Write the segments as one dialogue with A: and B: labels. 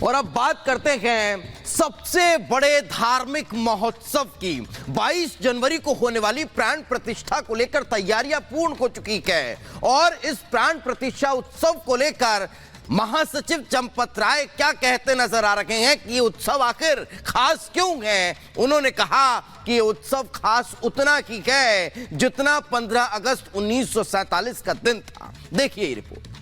A: और अब बात करते हैं सबसे बड़े धार्मिक महोत्सव की। 22 जनवरी को होने वाली प्राण प्रतिष्ठा को लेकर तैयारियां पूर्ण हो चुकी है और इस प्राण प्रतिष्ठा उत्सव को लेकर महासचिव चंपत राय क्या कहते नजर आ रहे हैं कि ये उत्सव आखिर खास क्यों है। उन्होंने कहा कि ये उत्सव खास उतना ही है जितना 15 अगस्त 1947 का दिन था। देखिए ये रिपोर्ट।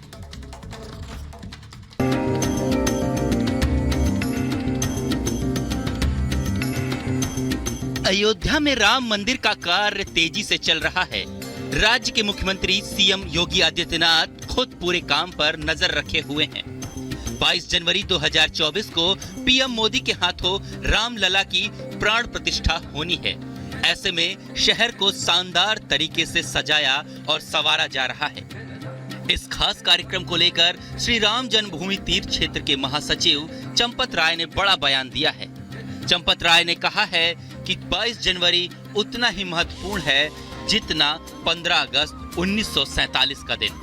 B: अयोध्या में राम मंदिर का कार्य तेजी से चल रहा है। राज्य के मुख्यमंत्री सीएम योगी आदित्यनाथ खुद पूरे काम पर नजर रखे हुए हैं। 22 जनवरी 2024 को पीएम मोदी के हाथों रामलला की प्राण प्रतिष्ठा होनी है। ऐसे में शहर को शानदार तरीके से सजाया और संवारा जा रहा है। इस खास कार्यक्रम को लेकर श्री राम जन्मभूमि तीर्थ क्षेत्र के महासचिव चंपत राय ने बड़ा बयान दिया है। चंपत राय ने कहा है कि 22 जनवरी उतना ही महत्वपूर्ण है जितना 15 अगस्त 1947 का दिन।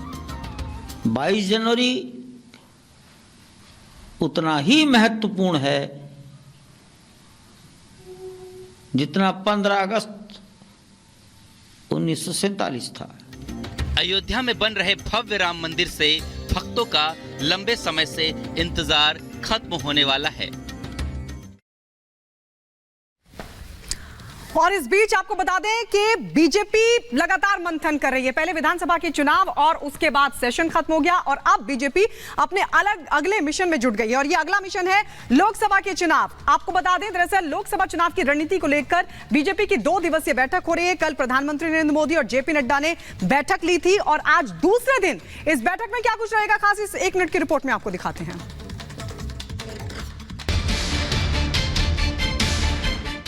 C: 22 जनवरी उतना ही महत्वपूर्ण है जितना 15 अगस्त 1947 था।
B: अयोध्या में बन रहे भव्य राम मंदिर से भक्तों का लंबे समय से इंतजार खत्म होने वाला है।
D: और इस बीच आपको बता दें कि बीजेपी लगातार मंथन कर रही है। पहले विधानसभा के चुनाव और उसके बाद सेशन खत्म हो गया और अब बीजेपी अपने अगले मिशन में जुट गई है और ये अगला मिशन है लोकसभा के चुनाव। आपको बता दें दरअसल लोकसभा चुनाव की रणनीति को लेकर बीजेपी की 2 दिवसीय बैठक हो रही है। कल प्रधानमंत्री नरेंद्र मोदी और जेपी नड्डा ने बैठक ली थी और आज दूसरे दिन इस बैठक में क्या कुछ रहेगा खास इस 1 मिनट की रिपोर्ट में आपको दिखाते हैं।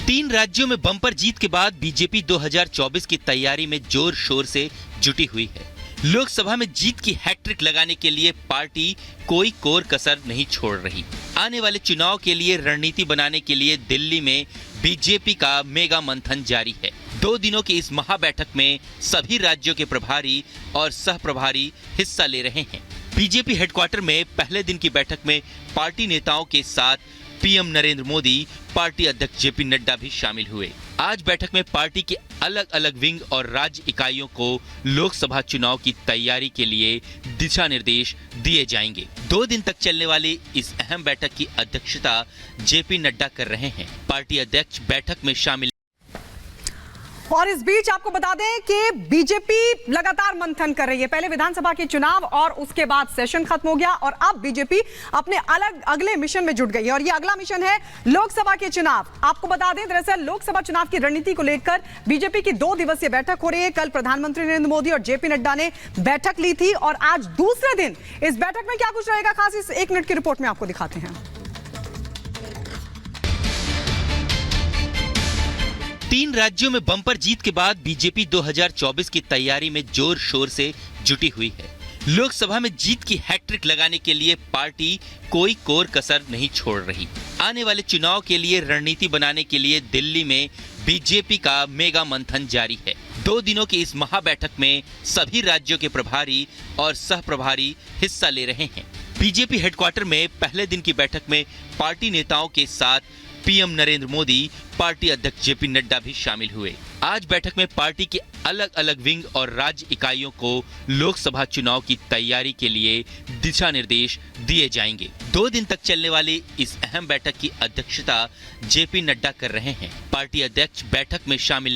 B: 3 राज्यों में बम्पर जीत के बाद बीजेपी 2024 की तैयारी में जोर शोर से जुटी हुई है। लोकसभा में जीत की हैट्रिक लगाने के लिए पार्टी कोई कोर कसर नहीं छोड़ रही। आने वाले चुनाव के लिए रणनीति बनाने के लिए दिल्ली में बीजेपी का मेगा मंथन जारी है। 2 दिनों की इस महाबैठक में सभी राज्यों के प्रभारी और सह प्रभारी हिस्सा ले रहे हैं। बीजेपी हेडक्वार्टर में पहले दिन की बैठक में पार्टी नेताओं के साथ पीएम नरेंद्र मोदी, पार्टी अध्यक्ष जेपी नड्डा भी शामिल हुए। आज बैठक में पार्टी के अलग अलग विंग और राज्य इकाइयों को लोकसभा चुनाव की तैयारी के लिए दिशा निर्देश दिए जाएंगे। 2 दिन तक चलने वाली इस अहम बैठक की अध्यक्षता जेपी नड्डा कर रहे हैं। पार्टी अध्यक्ष बैठक में शामिल।
D: और इस बीच आपको बता दें कि बीजेपी लगातार मंथन कर रही है। पहले विधानसभा के चुनाव और उसके बाद सेशन खत्म हो गया और अब बीजेपी अपने अगले मिशन में जुट गई है और ये अगला मिशन है लोकसभा के चुनाव। आपको बता दें दरअसल लोकसभा चुनाव की रणनीति को लेकर बीजेपी की 2 दिवसीय बैठक हो रही है। कल प्रधानमंत्री नरेंद्र मोदी और जेपी नड्डा ने बैठक ली थी और आज दूसरे दिन इस बैठक में क्या कुछ रहेगा खास इस 1 मिनट की रिपोर्ट में आपको दिखाते हैं।
B: 3 राज्यों में बम्पर जीत के बाद बीजेपी 2024 की तैयारी में जोर शोर से जुटी हुई है। लोकसभा में जीत की हैट्रिक लगाने के लिए पार्टी कोई कोर कसर नहीं छोड़ रही। आने वाले चुनाव के लिए रणनीति बनाने के लिए दिल्ली में बीजेपी का मेगा मंथन जारी है। 2 दिनों की इस महाबैठक में सभी राज्यों के प्रभारी और सह प्रभारी हिस्सा ले रहे हैं। बीजेपी हेडक्वार्टर में पहले दिन की बैठक में पार्टी नेताओं के साथ पीएम नरेंद्र मोदी, पार्टी अध्यक्ष जेपी नड्डा भी शामिल हुए। आज बैठक में पार्टी के अलग अलग विंग और राज्य इकाइयों को लोकसभा चुनाव की तैयारी के लिए दिशा निर्देश दिए जाएंगे। 2 दिन तक चलने वाली इस अहम बैठक की अध्यक्षता जेपी नड्डा कर रहे हैं। पार्टी अध्यक्ष बैठक में शामिल